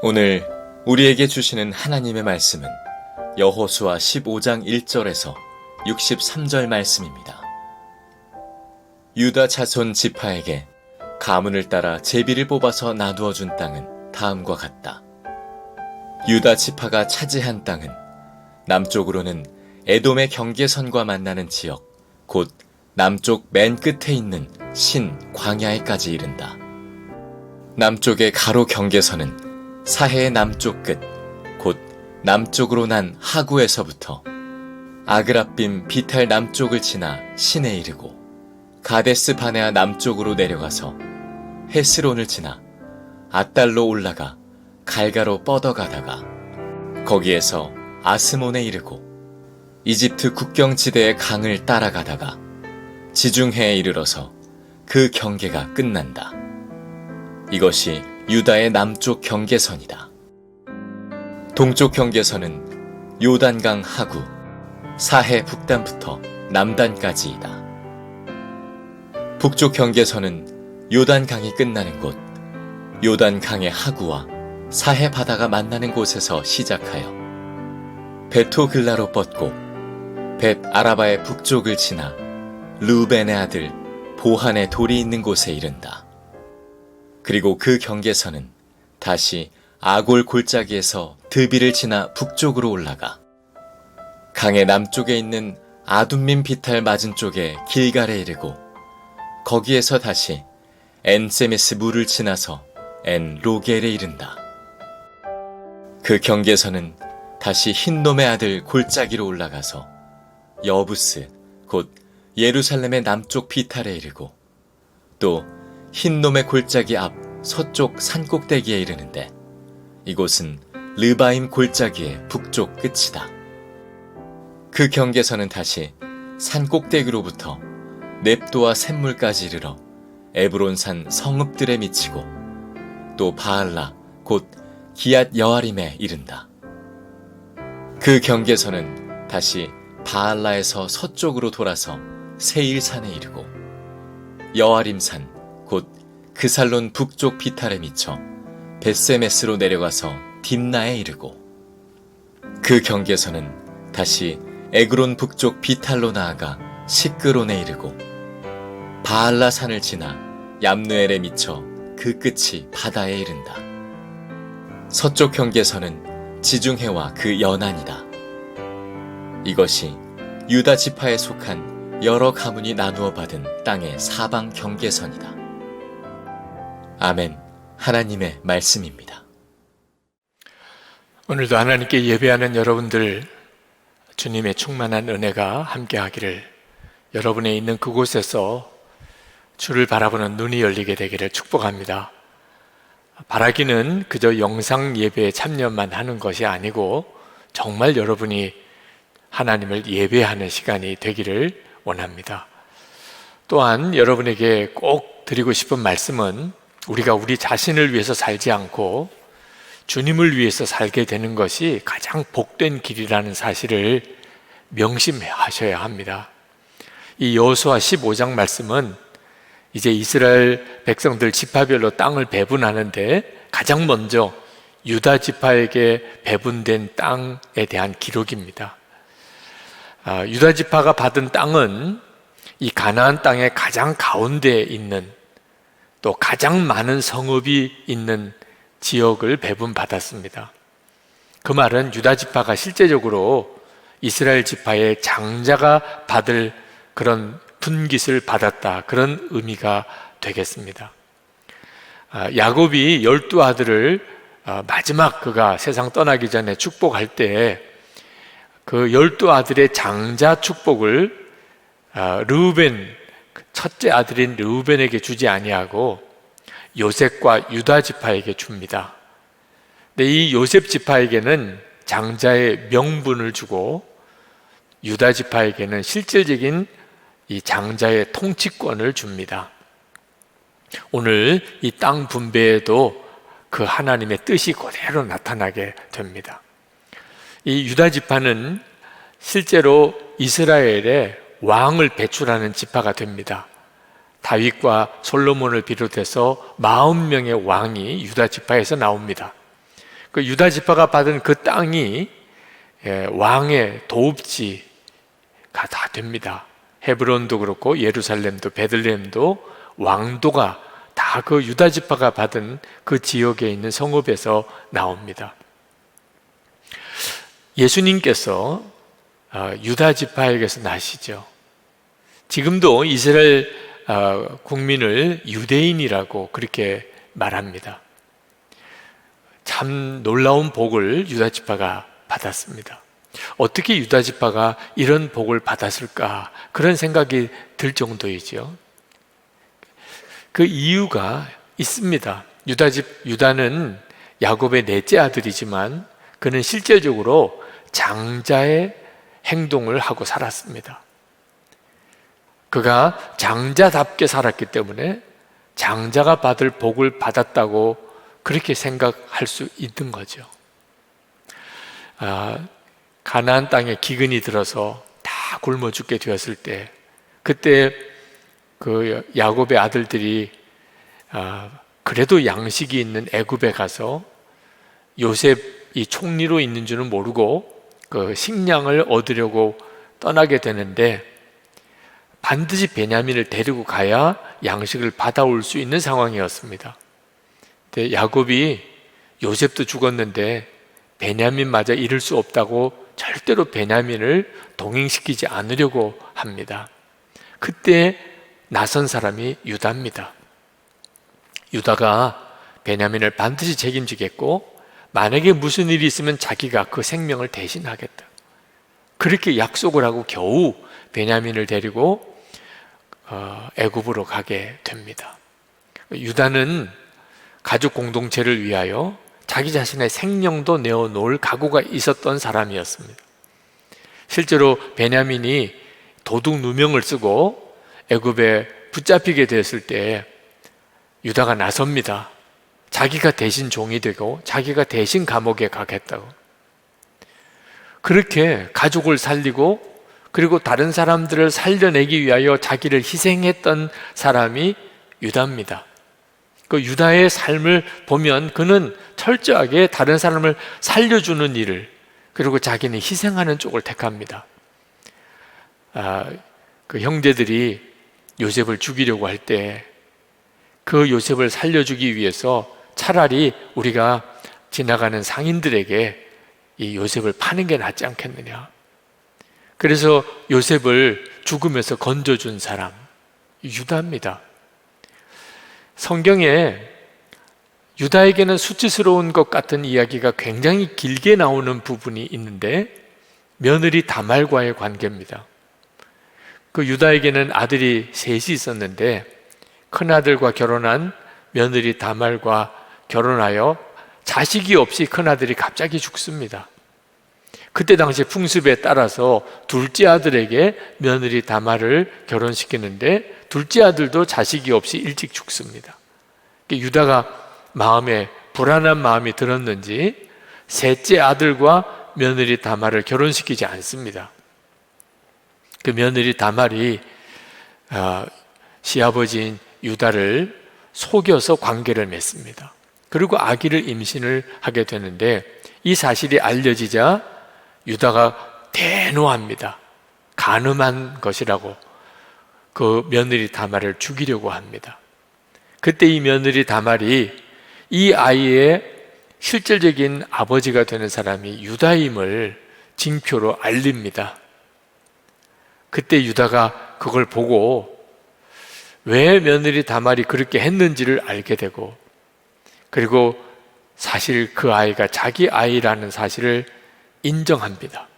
오늘 우리에게 주시는 하나님의 말씀은 여호수아 15장 1절에서 63절 말씀입니다. 유다 자손 지파에게 가문을 따라 제비를 뽑아서 나누어 준 땅은 다음과 같다. 유다 지파가 차지한 땅은 남쪽으로는 에돔의 경계선과 만나는 지역, 곧 남쪽 맨 끝에 있는 신 광야에까지 이른다. 남쪽의 가로 경계선은 사해의 남쪽 끝, 곧 남쪽으로 난 하구에서부터 아그라빔 비탈 남쪽을 지나 신에 이르고 가데스 바네아 남쪽으로 내려가서 헤스론을 지나 앗달로 올라가 갈가로 뻗어가다가 거기에서 아스몬에 이르고 이집트 국경지대의 강을 따라가다가 지중해에 이르러서 그 경계가 끝난다. 이것이 유다의 남쪽 경계선이다. 동쪽 경계선은 요단강 하구, 사해 북단부터 남단까지이다. 북쪽 경계선은 요단강이 끝나는 곳, 요단강의 하구와 사해 바다가 만나는 곳에서 시작하여 베토글라로 뻗고 벳 아라바의 북쪽을 지나 르우벤의 아들 보한의 돌이 있는 곳에 이른다. 그리고 그 경계선은 다시 아골 골짜기에서 드비를 지나 북쪽으로 올라가 강의 남쪽에 있는 아둠민 비탈 맞은 쪽에 길갈에 이르고 거기에서 다시 엔세메스 물을 지나서 엔 로겔에 이른다. 그 경계선은 다시 흰놈의 아들 골짜기로 올라가서 여부스 곧 예루살렘의 남쪽 비탈에 이르고 또 흰놈의 골짜기 앞 서쪽 산꼭대기에 이르는데 이곳은 르바임 골짜기의 북쪽 끝이다. 그 경계선은 다시 산꼭대기로부터 넵도와 샘물까지 이르러 에브론산 성읍들에 미치고 또 바알라 곧 기앗 여아림에 이른다. 그 경계선은 다시 바알라에서 서쪽으로 돌아서 세일산에 이르고 여아림산 곧 그살론 북쪽 비탈에 미쳐 벳세메스로 내려가서 딥나에 이르고 그 경계선은 다시 에그론 북쪽 비탈로 나아가 시끄론에 이르고 바알라 산을 지나 얌느엘에 미쳐 그 끝이 바다에 이른다. 서쪽 경계선은 지중해와 그 연안이다. 이것이 유다 지파에 속한 여러 가문이 나누어 받은 땅의 사방 경계선이다. 아멘. 하나님의 말씀입니다. 오늘도 하나님께 예배하는 여러분들 주님의 충만한 은혜가 함께하기를, 여러분의 있는 그곳에서 주를 바라보는 눈이 열리게 되기를 축복합니다. 바라기는 그저 영상 예배에 참여만 하는 것이 아니고 정말 여러분이 하나님을 예배하는 시간이 되기를 원합니다. 또한 여러분에게 꼭 드리고 싶은 말씀은 우리가 우리 자신을 위해서 살지 않고 주님을 위해서 살게 되는 것이 가장 복된 길이라는 사실을 명심하셔야 합니다. 이 여호수아 15장 말씀은 이제 이스라엘 백성들 지파별로 땅을 배분하는데 가장 먼저 유다 지파에게 배분된 땅에 대한 기록입니다. 유다 지파가 받은 땅은 이 가나안 땅의 가장 가운데에 있는 또 가장 많은 성읍이 있는 지역을 배분받았습니다. 그 말은 유다 지파가 실제적으로 이스라엘 지파의 장자가 받을 그런 분깃을 받았다, 그런 의미가 되겠습니다. 야곱이 12아들을 마지막 그가 세상 떠나기 전에 축복할 때 그 12아들의 장자 축복을 르우벤, 첫째 아들인 르우벤에게 주지 아니하고 요셉과 유다 지파에게 줍니다. 근데 이 요셉 지파에게는 장자의 명분을 주고 유다 지파에게는 실질적인 이 장자의 통치권을 줍니다. 오늘 이 땅 분배에도 그 하나님의 뜻이 그대로 나타나게 됩니다. 이 유다 지파는 실제로 이스라엘의 왕을 배출하는 지파가 됩니다. 다윗과 솔로몬을 비롯해서 40명의 왕이 유다 지파에서 나옵니다. 그 유다 지파가 받은 그 땅이 왕의 도읍지가 다 됩니다. 헤브론도 그렇고 예루살렘도 베들레헴도 왕도가 다 그 유다 지파가 받은 그 지역에 있는 성읍에서 나옵니다. 예수님께서 유다 지파에게서 나시죠. 지금도 이스라엘 국민을 유대인이라고 그렇게 말합니다. 참 놀라운 복을 유다 지파가 받았습니다. 어떻게 유다 지파가 이런 복을 받았을까? 그런 생각이 들 정도이죠. 그 이유가 있습니다. 유다는 야곱의 넷째 아들이지만 그는 실제적으로 장자의 행동을 하고 살았습니다. 그가 장자답게 살았기 때문에 장자가 받을 복을 받았다고 그렇게 생각할 수 있는 거죠. 가나안 땅에 기근이 들어서 다 굶어 죽게 되었을 때, 그때 그 야곱의 아들들이 그래도 양식이 있는 애굽에 가서 요셉이 총리로 있는 줄은 모르고 그 식량을 얻으려고 떠나게 되는데, 반드시 베냐민을 데리고 가야 양식을 받아올 수 있는 상황이었습니다. 근데 야곱이 요셉도 죽었는데 베냐민마저 잃을 수 없다고 절대로 베냐민을 동행시키지 않으려고 합니다. 그때 나선 사람이 유다입니다. 유다가 베냐민을 반드시 책임지겠고 만약에 무슨 일이 있으면 자기가 그 생명을 대신하겠다, 그렇게 약속을 하고 겨우 베냐민을 데리고 애굽으로 가게 됩니다. 유다는 가족 공동체를 위하여 자기 자신의 생명도 내어놓을 각오가 있었던 사람이었습니다. 실제로 베냐민이 도둑 누명을 쓰고 애굽에 붙잡히게 됐을 때 유다가 나섭니다. 자기가 대신 종이 되고 자기가 대신 감옥에 가겠다고. 그렇게 가족을 살리고 그리고 다른 사람들을 살려내기 위하여 자기를 희생했던 사람이 유다입니다. 그 유다의 삶을 보면 그는 철저하게 다른 사람을 살려주는 일을, 그리고 자기는 희생하는 쪽을 택합니다. 그 형제들이 요셉을 죽이려고 할 때 그 요셉을 살려주기 위해서 차라리 우리가 지나가는 상인들에게 이 요셉을 파는 게 낫지 않겠느냐. 그래서 요셉을 죽음에서 건져준 사람, 유다입니다. 성경에 유다에게는 수치스러운 것 같은 이야기가 굉장히 길게 나오는 부분이 있는데, 며느리 다말과의 관계입니다. 그 유다에게는 아들이 셋이 있었는데 큰아들과 결혼한 며느리 다말과 결혼하여 자식이 없이 큰아들이 갑자기 죽습니다. 그때 당시 풍습에 따라서 둘째 아들에게 며느리 다말을 결혼시키는데 둘째 아들도 자식이 없이 일찍 죽습니다. 유다가 마음에 불안한 마음이 들었는지 셋째 아들과 며느리 다말을 결혼시키지 않습니다. 그 며느리 다말이 시아버지인 유다를 속여서 관계를 맺습니다. 그리고 아기를 임신을 하게 되는데, 이 사실이 알려지자 유다가 대노합니다. 간음한 것이라고 그 며느리 다말을 죽이려고 합니다. 그때 이 며느리 다말이 이 아이의 실질적인 아버지가 되는 사람이 유다임을 징표로 알립니다. 그때 유다가 그걸 보고 왜 며느리 다말이 그렇게 했는지를 알게 되고, 그리고 사실 그 아이가 자기 아이라는 사실을 인정합니다.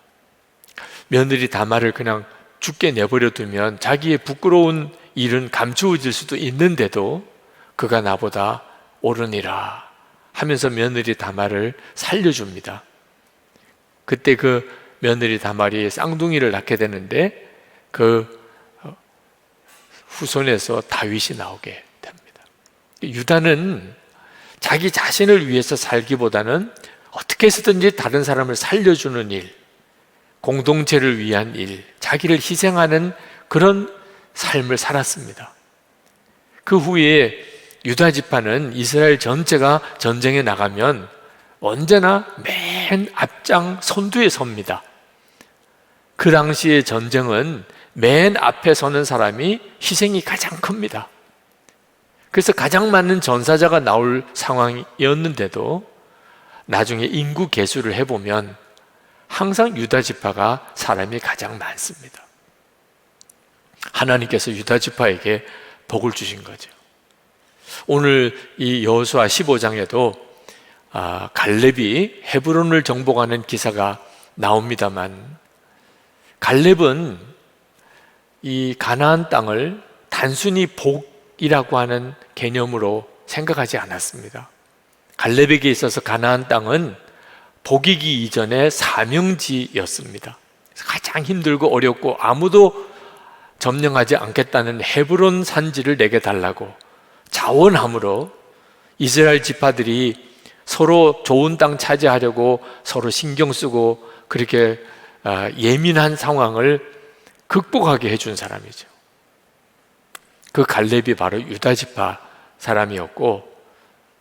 며느리 다말을 그냥 죽게 내버려 두면 자기의 부끄러운 일은 감추어질 수도 있는데도 그가 나보다 옳으니라 하면서 며느리 다말을 살려줍니다. 그때 그 며느리 다말이 쌍둥이를 낳게 되는데 그 후손에서 다윗이 나오게 됩니다. 유다는 자기 자신을 위해서 살기보다는 어떻게 해서든지 다른 사람을 살려주는 일, 공동체를 위한 일, 자기를 희생하는 그런 삶을 살았습니다. 그 후에 유다 지파는 이스라엘 전체가 전쟁에 나가면 언제나 맨 앞장 선두에 섭니다. 그 당시의 전쟁은 맨 앞에 서는 사람이 희생이 가장 큽니다. 그래서 가장 많은 전사자가 나올 상황이었는데도 나중에 인구 계수를 해보면 항상 유다 지파가 사람이 가장 많습니다. 하나님께서 유다 지파에게 복을 주신 거죠. 오늘 이 여호수아 15장에도 갈렙이 헤브론을 정복하는 기사가 나옵니다만, 갈렙은 이 가나안 땅을 단순히 복이라고 하는 개념으로 생각하지 않았습니다. 갈렙에게 있어서 가나안 땅은 복이기 이전에 사명지였습니다. 가장 힘들고 어렵고 아무도 점령하지 않겠다는 헤브론 산지를 내게 달라고 자원함으로 이스라엘 지파들이 서로 좋은 땅 차지하려고 서로 신경 쓰고 그렇게 예민한 상황을 극복하게 해준 사람이죠. 그 갈렙이 바로 유다 지파 사람이었고,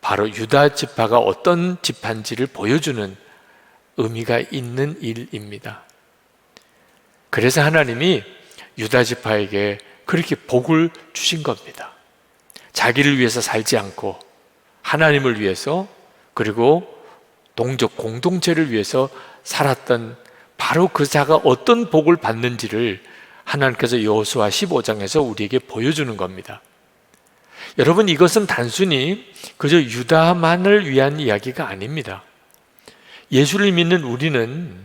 바로 유다 지파가 어떤 지파인지를 보여주는 의미가 있는 일입니다. 그래서 하나님이 유다 지파에게 그렇게 복을 주신 겁니다. 자기를 위해서 살지 않고 하나님을 위해서, 그리고 동족 공동체를 위해서 살았던 바로 그 자가 어떤 복을 받는지를 하나님께서 여호수아 15장에서 우리에게 보여주는 겁니다. 여러분, 이것은 단순히 그저 유다만을 위한 이야기가 아닙니다. 예수를 믿는 우리는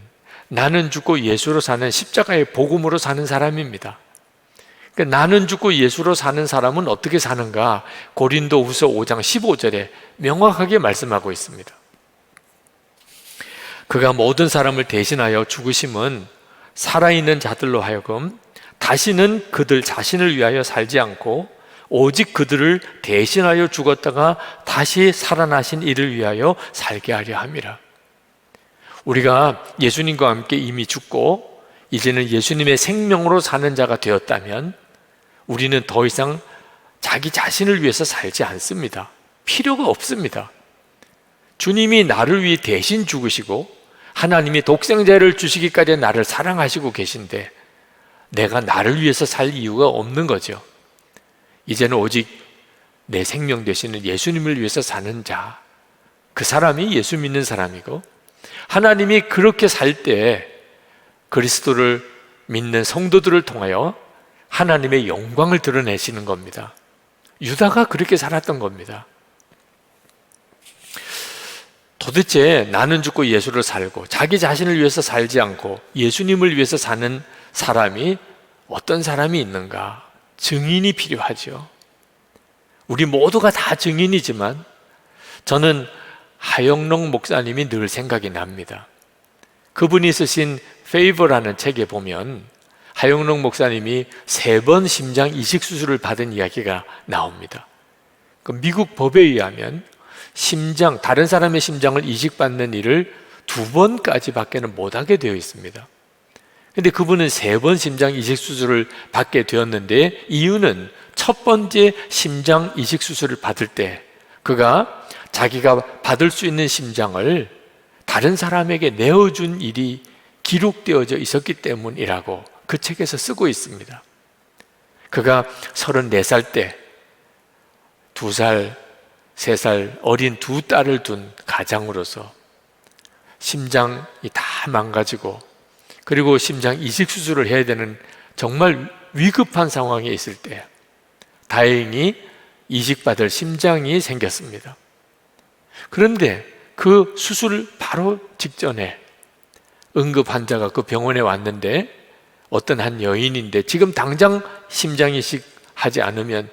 나는 죽고 예수로 사는 십자가의 복음으로 사는 사람입니다. 그러니까 나는 죽고 예수로 사는 사람은 어떻게 사는가? 고린도후서 5장 15절에 명확하게 말씀하고 있습니다. 그가 모든 사람을 대신하여 죽으심은 살아있는 자들로 하여금 다시는 그들 자신을 위하여 살지 않고 오직 그들을 대신하여 죽었다가 다시 살아나신 이를 위하여 살게 하려 함이라. 우리가 예수님과 함께 이미 죽고 이제는 예수님의 생명으로 사는 자가 되었다면 우리는 더 이상 자기 자신을 위해서 살지 않습니다. 필요가 없습니다. 주님이 나를 위해 대신 죽으시고 하나님이 독생자를 주시기까지 나를 사랑하시고 계신데 내가 나를 위해서 살 이유가 없는 거죠. 이제는 오직 내 생명 되시는 예수님을 위해서 사는 자, 그 사람이 예수 믿는 사람이고, 하나님이 그렇게 살 때 그리스도를 믿는 성도들을 통하여 하나님의 영광을 드러내시는 겁니다. 유다가 그렇게 살았던 겁니다. 도대체 나는 죽고 예수를 살고 자기 자신을 위해서 살지 않고 예수님을 위해서 사는 사람이 어떤 사람이 있는가? 증인이 필요하죠. 우리 모두가 다 증인이지만 저는 하영록 목사님이 늘 생각이 납니다. 그분이 쓰신 페이버라는 책에 보면 하영록 목사님이 3번 심장 이식 수술을 받은 이야기가 나옵니다. 미국 법에 의하면 다른 사람의 심장을 이식받는 일을 2번까지 밖에는 못하게 되어 있습니다. 근데 그분은 3번 심장 이식 수술을 받게 되었는데, 이유는 첫 번째 심장 이식 수술을 받을 때 그가 자기가 받을 수 있는 심장을 다른 사람에게 내어준 일이 기록되어져 있었기 때문이라고 그 책에서 쓰고 있습니다. 그가 34살 때 2살, 3살 어린 2딸을 둔 가장으로서 심장이 다 망가지고 그리고 심장 이식 수술을 해야 되는 정말 위급한 상황에 있을 때 다행히 이식받을 심장이 생겼습니다. 그런데 그 수술 바로 직전에 응급 환자가 그 병원에 왔는데 어떤 한 여인인데 지금 당장 심장 이식하지 않으면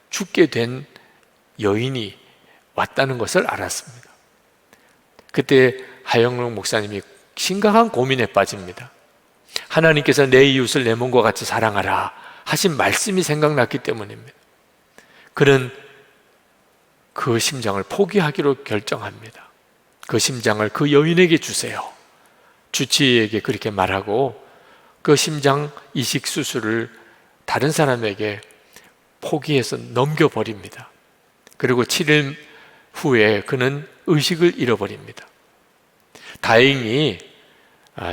죽게 된 여인이 왔다는 것을 알았습니다. 그때 하영록 목사님이 심각한 고민에 빠집니다. 하나님께서 내 이웃을 내 몸과 같이 사랑하라 하신 말씀이 생각났기 때문입니다. 그는 그 심장을 포기하기로 결정합니다. 그 심장을 그 여인에게 주세요. 주치의에게 그렇게 말하고 그 심장 이식 수술을 다른 사람에게 포기해서 넘겨버립니다. 그리고 7일 후에 그는 의식을 잃어버립니다. 다행히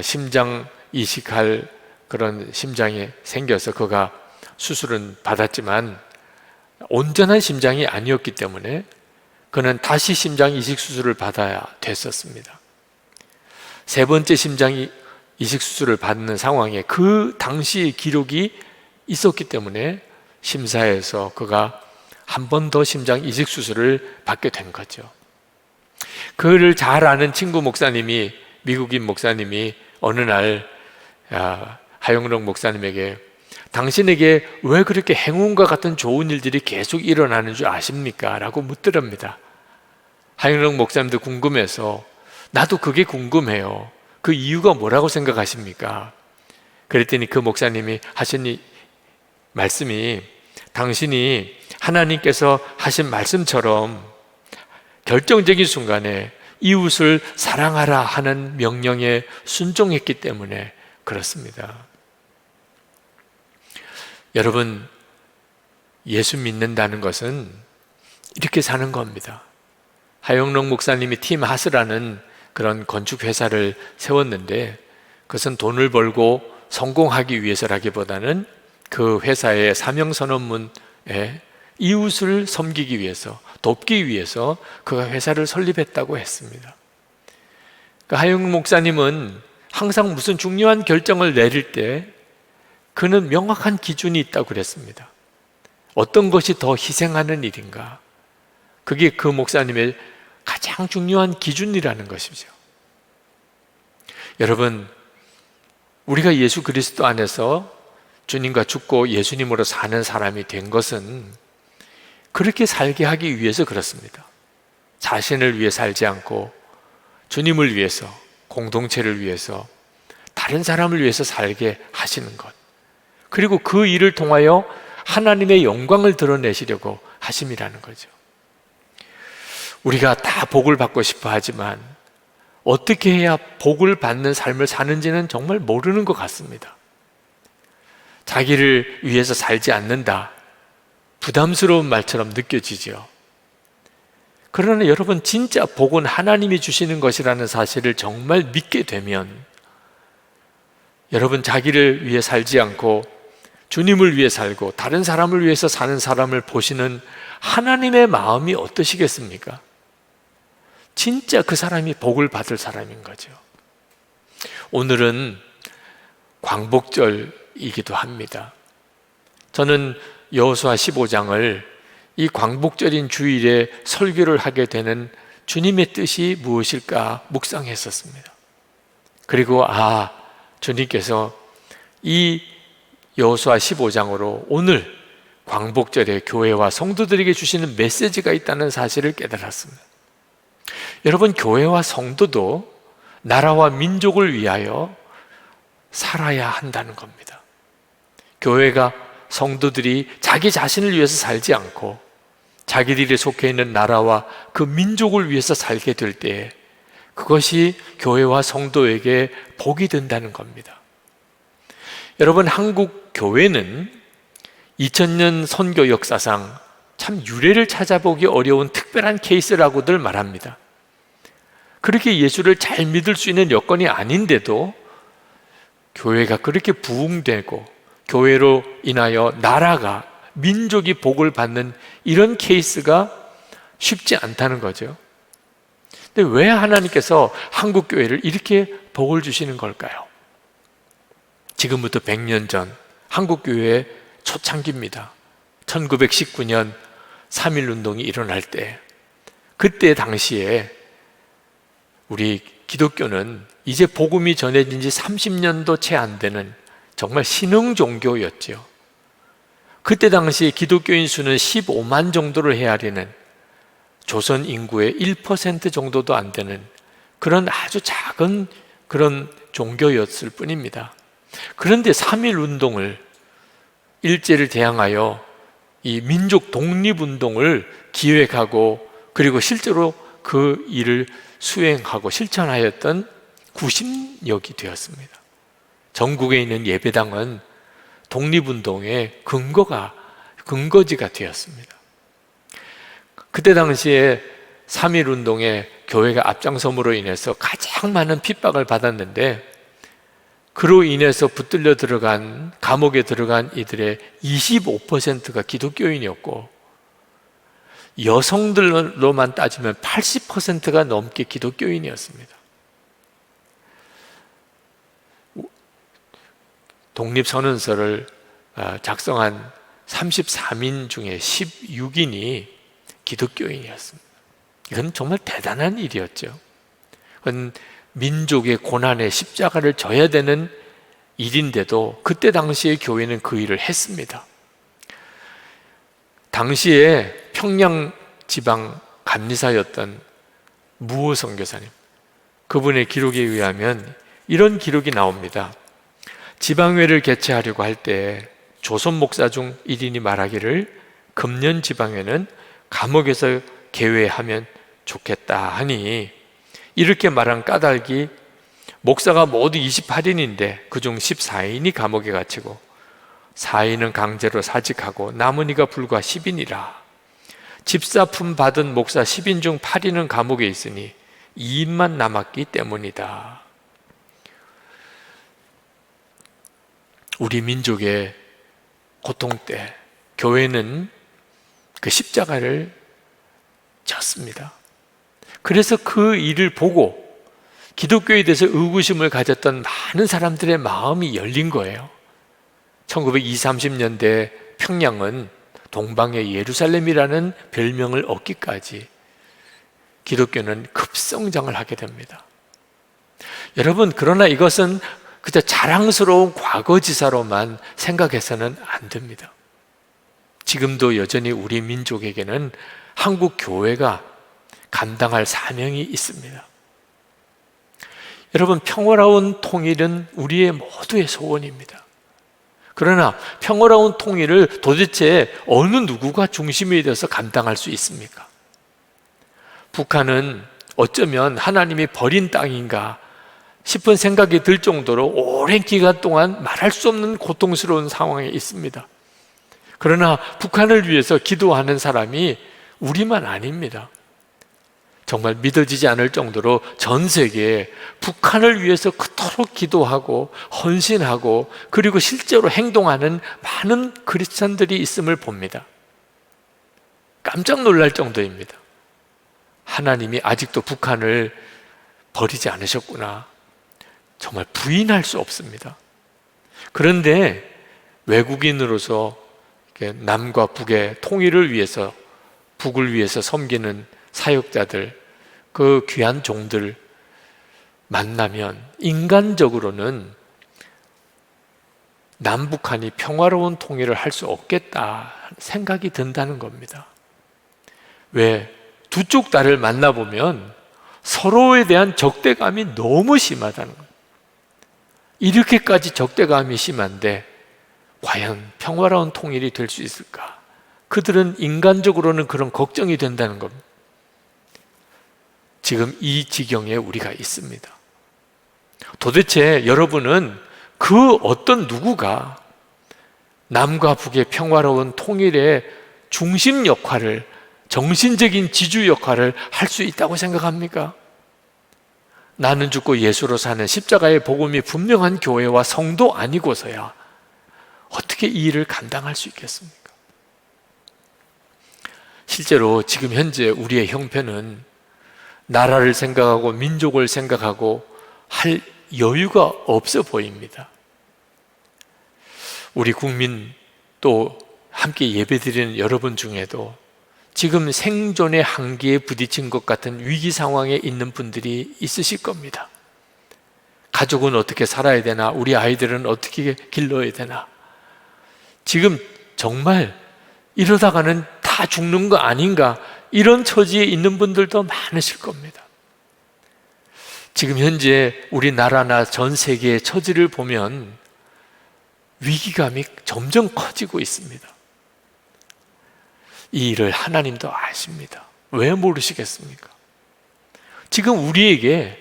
심장 이식할 그런 심장이 생겨서 그가 수술은 받았지만 온전한 심장이 아니었기 때문에 그는 다시 심장 이식 수술을 받아야 됐었습니다. 세 번째 심장 이식 수술을 받는 상황에 그 당시의 기록이 있었기 때문에 심사에서 그가 한 번 더 심장 이식 수술을 받게 된 거죠. 그를 잘 아는 친구 목사님이, 미국인 목사님이 어느 날 하영록 목사님에게 당신에게 왜 그렇게 행운과 같은 좋은 일들이 계속 일어나는 줄 아십니까? 라고 묻더랍니다. 하영록 목사님도 궁금해서 나도 그게 궁금해요. 그 이유가 뭐라고 생각하십니까? 그랬더니 그 목사님이 하신 이 말씀이 당신이 하나님께서 하신 말씀처럼 결정적인 순간에 이웃을 사랑하라 하는 명령에 순종했기 때문에 그렇습니다. 여러분, 예수 믿는다는 것은 이렇게 사는 겁니다. 하영록 목사님이 팀 하스라는 그런 건축회사를 세웠는데 그것은 돈을 벌고 성공하기 위해서라기보다는 그 회사의 사명선언문에 이웃을 섬기기 위해서, 돕기 위해서 그가 회사를 설립했다고 했습니다. 그러니까 하영록 목사님은 항상 무슨 중요한 결정을 내릴 때 그는 명확한 기준이 있다고 그랬습니다. 어떤 것이 더 희생하는 일인가? 그게 그 목사님의 가장 중요한 기준이라는 것이죠. 여러분, 우리가 예수 그리스도 안에서 주님과 죽고 예수님으로 사는 사람이 된 것은 그렇게 살게 하기 위해서 그렇습니다. 자신을 위해 살지 않고 주님을 위해서, 공동체를 위해서, 다른 사람을 위해서 살게 하시는 것, 그리고 그 일을 통하여 하나님의 영광을 드러내시려고 하심이라는 거죠. 우리가 다 복을 받고 싶어 하지만 어떻게 해야 복을 받는 삶을 사는지는 정말 모르는 것 같습니다. 자기를 위해서 살지 않는다, 부담스러운 말처럼 느껴지죠. 그러나 여러분, 진짜 복은 하나님이 주시는 것이라는 사실을 정말 믿게 되면 여러분, 자기를 위해 살지 않고 주님을 위해 살고 다른 사람을 위해서 사는 사람을 보시는 하나님의 마음이 어떠시겠습니까? 진짜 그 사람이 복을 받을 사람인 거죠. 오늘은 광복절이기도 합니다. 저는 여호수아 15장을 이 광복절인 주일에 설교를 하게 되는 주님의 뜻이 무엇일까 묵상했었습니다. 그리고 주님께서 이 여호수아 15장으로 오늘 광복절에 교회와 성도들에게 주시는 메시지가 있다는 사실을 깨달았습니다. 여러분, 교회와 성도도 나라와 민족을 위하여 살아야 한다는 겁니다. 교회가, 성도들이 자기 자신을 위해서 살지 않고 자기들이 속해 있는 나라와 그 민족을 위해서 살게 될 때 그것이 교회와 성도에게 복이 된다는 겁니다. 여러분, 한국 교회는 2000년 선교 역사상 참 유례를 찾아보기 어려운 특별한 케이스라고들 말합니다. 그렇게 예수를 잘 믿을 수 있는 여건이 아닌데도 교회가 그렇게 부흥되고 교회로 인하여 나라가, 민족이 복을 받는 이런 케이스가 쉽지 않다는 거죠. 근데 왜 하나님께서 한국 교회를 이렇게 복을 주시는 걸까요? 지금부터 100년 전 한국 교회의 초창기입니다. 1919년 3.1운동이 일어날 때, 그때 당시에 우리 기독교는 이제 복음이 전해진 지 30년도 채 안 되는 정말 신흥 종교였죠. 그때 당시 기독교인 수는 15만 정도를 헤아리는 조선 인구의 1% 정도도 안 되는 그런 아주 작은 그런 종교였을 뿐입니다. 그런데 3.1운동을, 일제를 대항하여 이 민족 독립운동을 기획하고 그리고 실제로 그 일을 수행하고 실천하였던 구심력이 되었습니다. 전국에 있는 예배당은 독립운동의 근거지가 되었습니다. 그때 당시에 3.1운동에 교회가 앞장섬으로 인해서 가장 많은 핍박을 받았는데, 그로 인해서 붙들려 들어간, 감옥에 들어간 이들의 25%가 기독교인이었고, 여성들로만 따지면 80%가 넘게 기독교인이었습니다. 독립선언서를 작성한 33인 중에 16인이 기독교인이었습니다. 이건 정말 대단한 일이었죠. 그건 민족의 고난에 십자가를 져야 되는 일인데도 그때 당시에 교회는 그 일을 했습니다. 당시에 평양 지방 감리사였던 무호 선교사님, 그분의 기록에 의하면 이런 기록이 나옵니다. 지방회를 개최하려고 할 때 조선 목사 중 1인이 말하기를 금년 지방회는 감옥에서 개회하면 좋겠다 하니, 이렇게 말한 까닭이 목사가 모두 28인인데 그중 14인이 감옥에 갇히고 4인은 강제로 사직하고 남은 이가 불과 10인이라. 집사품 받은 목사 10인 중 8인은 감옥에 있으니 2인만 남았기 때문이다. 우리 민족의 고통 때 교회는 그 십자가를 졌습니다. 그래서 그 일을 보고 기독교에 대해서 의구심을 가졌던 많은 사람들의 마음이 열린 거예요. 1920, 30년대 평양은 동방의 예루살렘이라는 별명을 얻기까지 기독교는 급성장을 하게 됩니다. 여러분, 그러나 이것은 그저 자랑스러운 과거지사로만 생각해서는 안 됩니다. 지금도 여전히 우리 민족에게는 한국 교회가 감당할 사명이 있습니다. 여러분, 평화로운 통일은 우리의 모두의 소원입니다. 그러나 평화로운 통일을 도대체 어느 누구가 중심이 되어서 감당할 수 있습니까? 북한은 어쩌면 하나님이 버린 땅인가 싶은 생각이 들 정도로 오랜 기간 동안 말할 수 없는 고통스러운 상황에 있습니다. 그러나 북한을 위해서 기도하는 사람이 우리만 아닙니다. 정말 믿어지지 않을 정도로 전 세계에 북한을 위해서 그토록 기도하고 헌신하고 그리고 실제로 행동하는 많은 크리스찬들이 있음을 봅니다. 깜짝 놀랄 정도입니다. 하나님이 아직도 북한을 버리지 않으셨구나. 정말 부인할 수 없습니다. 그런데 외국인으로서 남과 북의 통일을 위해서, 북을 위해서 섬기는 사역자들, 그 귀한 종들 만나면 인간적으로는 남북한이 평화로운 통일을 할 수 없겠다 생각이 든다는 겁니다. 왜? 두 쪽 다를 만나보면 서로에 대한 적대감이 너무 심하다는 거예요. 이렇게까지 적대감이 심한데 과연 평화로운 통일이 될 수 있을까? 그들은 인간적으로는 그런 걱정이 된다는 겁니다. 지금 이 지경에 우리가 있습니다. 도대체 여러분은 그 어떤 누구가 남과 북의 평화로운 통일의 중심 역할을, 정신적인 지주 역할을 할 수 있다고 생각합니까? 나는 죽고 예수로 사는 십자가의 복음이 분명한 교회와 성도 아니고서야 어떻게 이 일을 감당할 수 있겠습니까? 실제로 지금 현재 우리의 형편은 나라를 생각하고 민족을 생각하고 할 여유가 없어 보입니다. 우리 국민 또 함께 예배드리는 여러분 중에도 지금 생존의 한계에 부딪힌 것 같은 위기 상황에 있는 분들이 있으실 겁니다. 가족은 어떻게 살아야 되나? 우리 아이들은 어떻게 길러야 되나? 지금 정말 이러다가는 다 죽는 거 아닌가? 이런 처지에 있는 분들도 많으실 겁니다. 지금 현재 우리나라나 전 세계의 처지를 보면 위기감이 점점 커지고 있습니다. 이 일을 하나님도 아십니다. 왜 모르시겠습니까? 지금 우리에게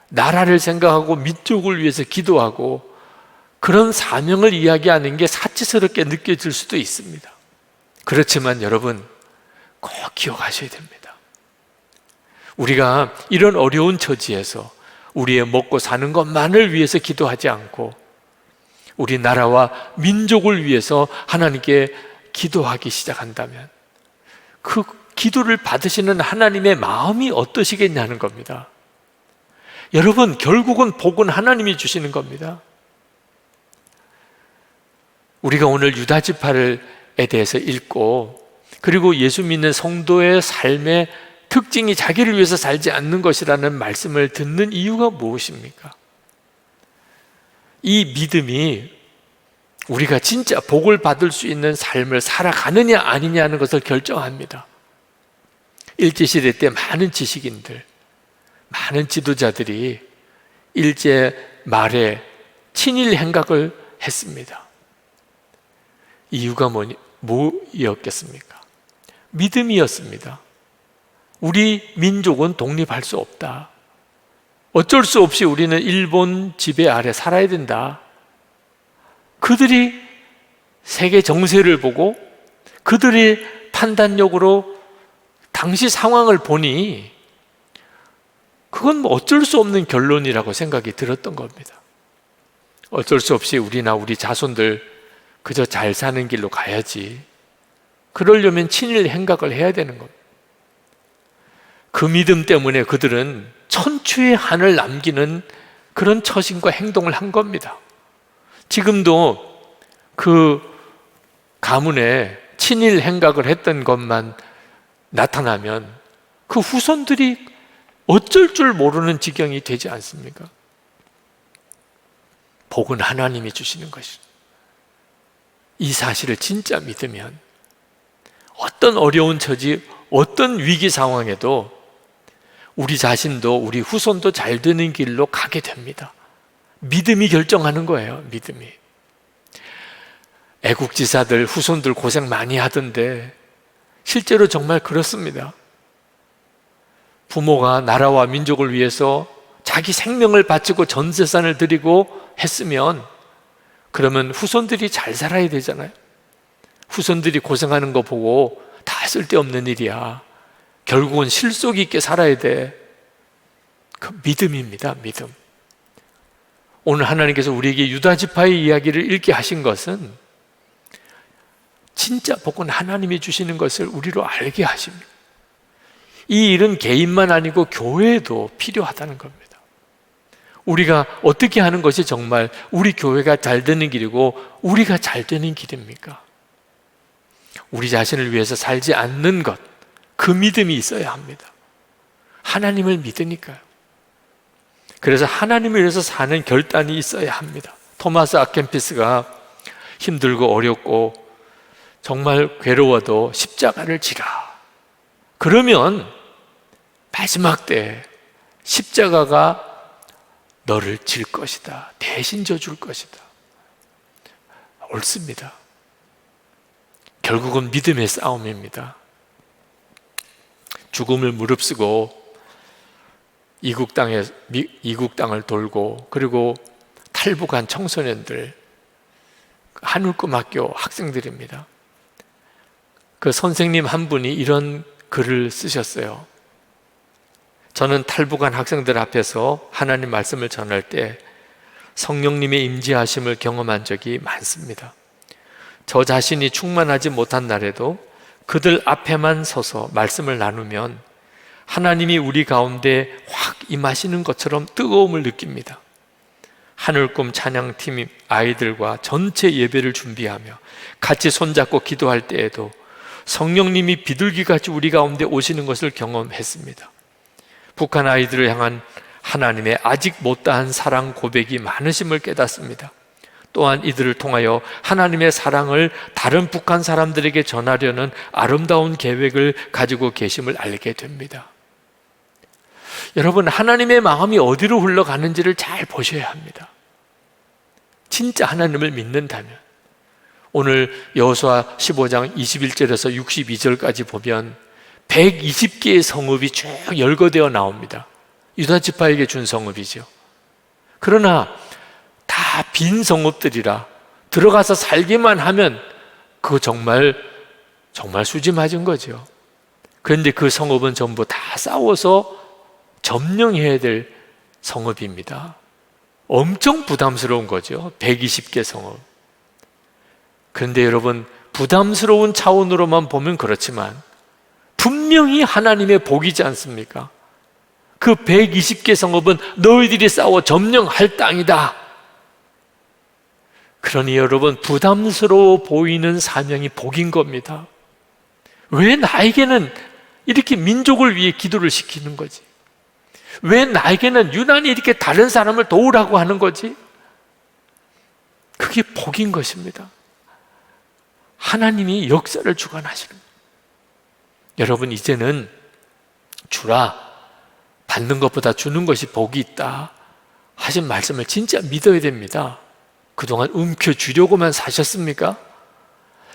나라를 생각하고 민족을 위해서 기도하고 그런 사명을 이야기하는 게 사치스럽게 느껴질 수도 있습니다. 그렇지만 여러분 꼭 기억하셔야 됩니다. 우리가 이런 어려운 처지에서 우리의 먹고 사는 것만을 위해서 기도하지 않고 우리 나라와 민족을 위해서 하나님께 기도하기 시작한다면 그 기도를 받으시는 하나님의 마음이 어떠시겠냐는 겁니다. 여러분, 결국은 복은 하나님이 주시는 겁니다. 우리가 오늘 유다 지파에 대해서 읽고 그리고 예수 믿는 성도의 삶의 특징이 자기를 위해서 살지 않는 것이라는 말씀을 듣는 이유가 무엇입니까? 이 믿음이 우리가 진짜 복을 받을 수 있는 삶을 살아가느냐 아니냐는 것을 결정합니다. 일제시대 때 많은 지식인들, 많은 지도자들이 일제 말에 친일 행각을 했습니다. 이유가 뭐였겠습니까? 믿음이었습니다. 우리 민족은 독립할 수 없다. 어쩔 수 없이 우리는 일본 지배 아래 살아야 된다. 그들이 세계 정세를 보고 그들의 판단력으로 당시 상황을 보니 그건 어쩔 수 없는 결론이라고 생각이 들었던 겁니다. 어쩔 수 없이 우리나 우리 자손들 그저 잘 사는 길로 가야지. 그러려면 친일 행각을 해야 되는 겁니다. 그 믿음 때문에 그들은 천추의 한을 남기는 그런 처신과 행동을 한 겁니다. 지금도 그 가문에 친일 행각을 했던 것만 나타나면 그 후손들이 어쩔 줄 모르는 지경이 되지 않습니까? 복은 하나님이 주시는 것이죠. 이 사실을 진짜 믿으면 어떤 어려운 처지, 어떤 위기 상황에도 우리 자신도 우리 후손도 잘 되는 길로 가게 됩니다. 믿음이 결정하는 거예요. 믿음이. 애국지사들 후손들 고생 많이 하던데 실제로 정말 그렇습니다. 부모가 나라와 민족을 위해서 자기 생명을 바치고 전 재산을 드리고 했으면 그러면 후손들이 잘 살아야 되잖아요. 후손들이 고생하는 거 보고 다 쓸데없는 일이야. 결국은 실속 있게 살아야 돼. 그 믿음입니다. 믿음. 오늘 하나님께서 우리에게 유다 지파의 이야기를 읽게 하신 것은 진짜 복은 하나님이 주시는 것을 우리로 알게 하십니다. 이 일은 개인만 아니고 교회에도 필요하다는 겁니다. 우리가 어떻게 하는 것이 정말 우리 교회가 잘 되는 길이고 우리가 잘 되는 길입니까? 우리 자신을 위해서 살지 않는 것, 그 믿음이 있어야 합니다. 하나님을 믿으니까요. 그래서 하나님을 위해서 사는 결단이 있어야 합니다. 토마스 아켄피스가 힘들고 어렵고 정말 괴로워도 십자가를 지라. 그러면 마지막 때 십자가가 너를 질 것이다. 대신 져줄 것이다. 옳습니다. 결국은 믿음의 싸움입니다. 죽음을 무릅쓰고 이국 땅을 돌고 그리고 탈북한 청소년들, 한울꿈학교 학생들입니다. 그 선생님 한 분이 이런 글을 쓰셨어요. 저는 탈북한 학생들 앞에서 하나님 말씀을 전할 때 성령님의 임재하심을 경험한 적이 많습니다. 저 자신이 충만하지 못한 날에도 그들 앞에만 서서 말씀을 나누면 하나님이 우리 가운데 확 임하시는 것처럼 뜨거움을 느낍니다. 하늘꿈 찬양팀 아이들과 전체 예배를 준비하며 같이 손잡고 기도할 때에도 성령님이 비둘기같이 우리 가운데 오시는 것을 경험했습니다. 북한 아이들을 향한 하나님의 아직 못다한 사랑 고백이 많으심을 깨닫습니다. 또한 이들을 통하여 하나님의 사랑을 다른 북한 사람들에게 전하려는 아름다운 계획을 가지고 계심을 알게 됩니다. 여러분, 하나님의 마음이 어디로 흘러가는지를 잘 보셔야 합니다. 진짜 하나님을 믿는다면. 오늘 여호수아 15장 21절에서 62절까지 보면 120개의 성읍이 쭉 열거되어 나옵니다. 유다 지파에게 준 성읍이죠. 그러나 다 빈 성읍들이라 들어가서 살기만 하면 그거 정말 수지 맞은 거죠. 그런데 그 성읍은 전부 다 싸워서 점령해야 될 성읍입니다. 엄청 부담스러운 거죠. 120개 성읍. 그런데 여러분, 부담스러운 차원으로만 보면 그렇지만 분명히 하나님의 복이지 않습니까? 그 120개 성읍은 너희들이 싸워 점령할 땅이다. 그러니 여러분, 부담스러워 보이는 사명이 복인 겁니다. 왜 나에게는 이렇게 민족을 위해 기도를 시키는 거지? 왜 나에게는 유난히 이렇게 다른 사람을 도우라고 하는 거지? 그게 복인 것입니다. 하나님이 역사를 주관하시는 거예요. 여러분, 이제는 주라, 받는 것보다 주는 것이 복이 있다 하신 말씀을 진짜 믿어야 됩니다. 그동안 움켜쥐려고만 사셨습니까?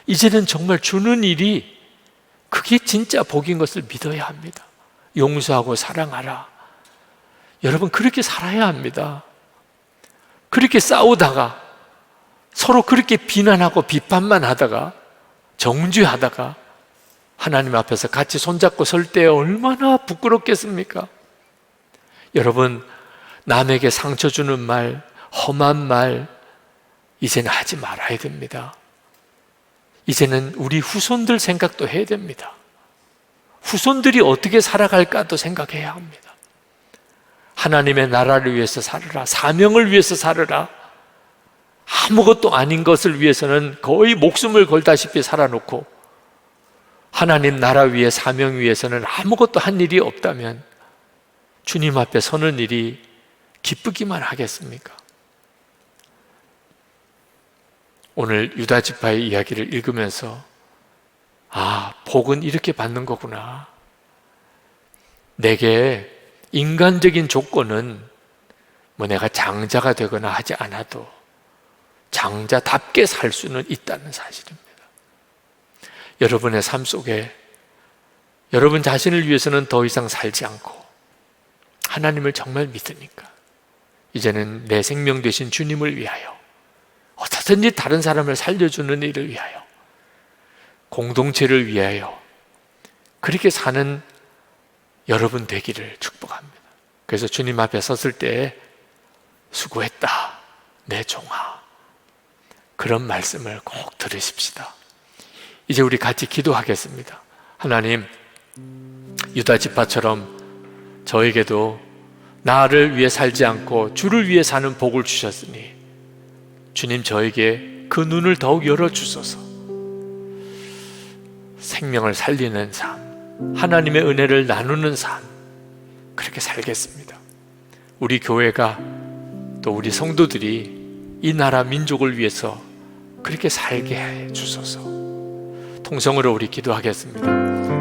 이제는 정말 주는 일이 그게 진짜 복인 것을 믿어야 합니다. 용서하고 사랑하라. 여러분, 그렇게 살아야 합니다. 그렇게 싸우다가 서로 그렇게 비난하고 비판만 하다가 정죄하다가 하나님 앞에서 같이 손잡고 설 때 얼마나 부끄럽겠습니까? 여러분, 남에게 상처 주는 말, 험한 말 이제는 하지 말아야 됩니다. 이제는 우리 후손들 생각도 해야 됩니다. 후손들이 어떻게 살아갈까도 생각해야 합니다. 하나님의 나라를 위해서 살으라. 사명을 위해서 살으라. 아무것도 아닌 것을 위해서는 거의 목숨을 걸다시피 살아놓고 하나님 나라 위에 사명 위해서는 아무것도 한 일이 없다면 주님 앞에 서는 일이 기쁘기만 하겠습니까? 오늘 유다 지파의 이야기를 읽으면서 아, 복은 이렇게 받는 거구나. 내게 인간적인 조건은 뭐 내가 장자가 되거나 하지 않아도 장자답게 살 수는 있다는 사실입니다. 여러분의 삶 속에 여러분 자신을 위해서는 더 이상 살지 않고 하나님을 정말 믿으니까 이제는 내 생명 되신 주님을 위하여 어떻든지 다른 사람을 살려주는 일을 위하여 공동체를 위하여 그렇게 사는 여러분 되기를 축복합니다. 그래서 주님 앞에 섰을 때 수고했다 내 종아, 그런 말씀을 꼭 들으십시다. 이제 우리 같이 기도하겠습니다. 하나님, 유다 지파처럼 저에게도 나를 위해 살지 않고 주를 위해 사는 복을 주셨으니 주님, 저에게 그 눈을 더욱 열어주소서. 생명을 살리는 삶, 하나님의 은혜를 나누는 삶, 그렇게 살겠습니다. 우리 교회가 또 우리 성도들이 이 나라 민족을 위해서 그렇게 살게 해 주소서. 통성으로 우리 기도하겠습니다.